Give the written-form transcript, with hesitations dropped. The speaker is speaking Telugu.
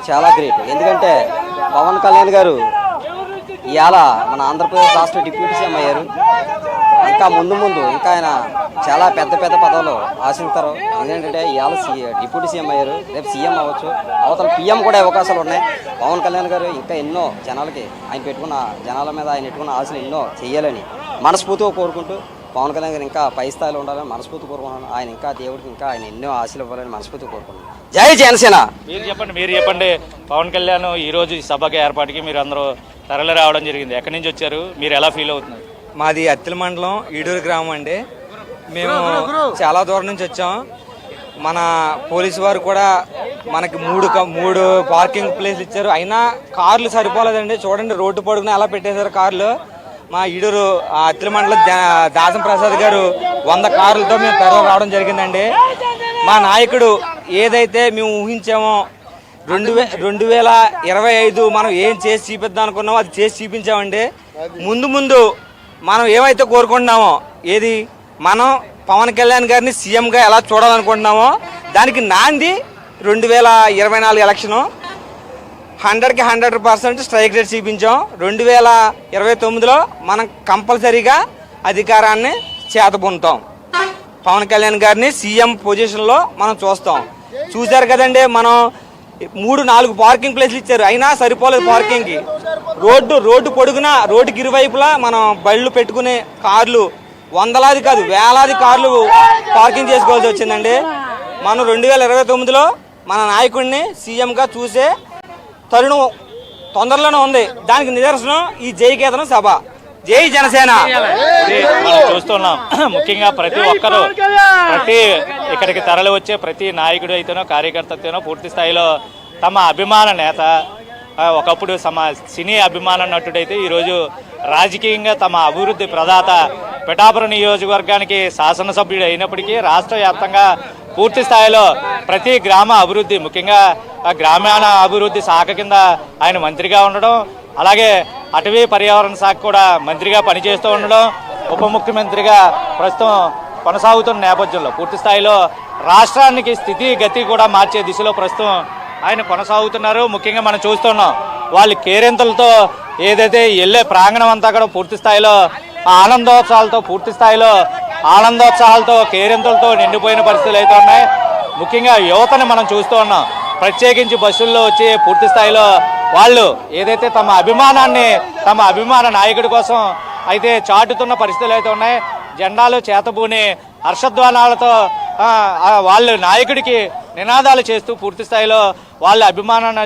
చాలా గ్రేట్. ఎందుకంటే పవన్ కళ్యాణ్ గారు ఇవాళ మన ఆంధ్రప్రదేశ్ రాష్ట్ర డిప్యూటీ సీఎం అయ్యారు. ఇంకా ముందు ఇంకా ఆయన చాలా పెద్ద పదవులు ఆశిస్తారు. ఎందుకంటే ఇవాళ డిప్యూటీ సీఎం అయ్యారు, రేపు సీఎం అవ్వచ్చు, అవతల పీఎం కూడా అవకాశాలు ఉన్నాయి. పవన్ కళ్యాణ్ గారు ఇంకా ఎన్నో జనాలకి జనాల మీద ఆయన పెట్టుకున్న ఆశలు ఎన్నో చేయాలని మనస్ఫూర్తిగా కోరుకుంటూ, పవన్ కళ్యాణ్ గారు ఇంకా పై స్థాయిలో ఉండాలని మనస్ఫూర్తి కోరుకుంటున్నాను. ఆయన ఇంకా దేవుడికి ఇంకా ఆయన ఎన్నో ఆశలు ఇవ్వాలని మనస్ఫూర్తి కోరుకుంటున్నాను. జై జనసేన. మీరు చెప్పండి పవన్ కళ్యాణ్ ఈ రోజు ఈ సభకి ఏర్పాటుకి మీరు అందరూ తరలి రావడం జరిగింది. ఎక్కడి నుంచి వచ్చారు, మీరు ఎలా ఫీల్ అవుతున్నారు? మాది అత్తిల మండలం ఈడూరు గ్రామం అండి. మేము చాలా దూరం నుంచి వచ్చాం. మన పోలీసు వారు కూడా మనకి మూడు పార్కింగ్ ప్లేస్లు ఇచ్చారు. అయినా కార్లు సరిపోలేదండి. చూడండి, రోడ్డు పొడుగున అలా పెట్టేశారు కార్లు. మా ఈడూరు అత్తిల మండలం దాసం ప్రసాద్ గారు 100 కార్లతో మేము తరలి రావడం జరిగిందండి. మా నాయకుడు ఏదైతే మేము ఊహించామో 2025 మనం ఏం చేసి చూపిద్దాం అనుకున్నామో అది చేసి చూపించామండి. ముందు మనం ఏమైతే కోరుకుంటున్నామో, ఏది మనం పవన్ కళ్యాణ్ గారిని సీఎంగా ఎలా చూడాలనుకుంటున్నామో దానికి నాంది 2024 ఎలక్షను. 100కి 100% స్ట్రైక్ రేట్ చూపించాం. 2029లో మనం కంపల్సరీగా అధికారాన్ని చేతబొందుతాం. పవన్ కళ్యాణ్ గారిని సీఎం పొజిషన్లో మనం చూశారు కదండి. మనం 3-4 పార్కింగ్ ప్లేస్లు ఇచ్చారు, అయినా సరిపోలేదు పార్కింగ్కి. రోడ్డు పొడుగున రోడ్డుకి ఇరువైపులా మనం బళ్ళు పెట్టుకునే కార్లు వందలాది కాదు వేలాది కార్లు పార్కింగ్ చేసుకోవాల్సి వచ్చిందండి. మనం 2029లో మన నాయకుడిని సీఎంగా చూసే తరుణం తొందరలోనే ఉంది. దానికి నిదర్శనం ఈ జయకేతనం సభ. జై జనసేన. మనం చూస్తున్నాం, ముఖ్యంగా ప్రతి ఒక్కరూ ఇక్కడికి తరలి వచ్చే ప్రతి నాయకుడు అయితేనో కార్యకర్త అయితేనో పూర్తి స్థాయిలో తమ అభిమాన నేత, ఒకప్పుడు సినీ అభిమాన నటుడైతే ఈరోజు రాజకీయంగా తమ అభివృద్ధి ప్రదాత, పిఠాపురం నియోజకవర్గానికి శాసనసభ్యుడు అయినప్పటికీ రాష్ట్ర వ్యాప్తంగా పూర్తి స్థాయిలో ప్రతి గ్రామ అభివృద్ధి, ముఖ్యంగా గ్రామీణ అభివృద్ధి శాఖ కింద ఆయన మంత్రిగా ఉండడం, అలాగే అటవీ పర్యావరణ శాఖ కూడా మంత్రిగా పనిచేస్తూ ఉండడం, ఉప ముఖ్యమంత్రిగా ప్రస్తుతం కొనసాగుతున్న నేపథ్యంలో పూర్తి స్థాయిలో రాష్ట్రానికి స్థితి గతి కూడా మార్చే దిశలో ప్రస్తుతం ఆయన కొనసాగుతున్నారు. ముఖ్యంగా మనం చూస్తున్నాం, వాళ్ళు కేరింతలతో ఏదైతే వెళ్ళే ప్రాంగణం అంతా కూడా పూర్తి స్థాయిలో ఆనందోత్సాహాలతో కేరింతలతో నిండిపోయిన పరిస్థితులు అయితే ఉన్నాయి. ముఖ్యంగా యువతని మనం చూస్తూ ఉన్నాం. ప్రత్యేకించి బస్సుల్లో వచ్చి పూర్తి స్థాయిలో వాళ్ళు ఏదైతే తమ అభిమాన నాయకుడి కోసం అయితే చాటుతున్న పరిస్థితులు అయితే ఉన్నాయి. జెండాలు చేతబూని హర్షధ్వానాలతో వాళ్ళు నాయకుడికి నినాదాలు చేస్తూ పూర్తి స్థాయిలో వాళ్ళ అభిమానాన్ని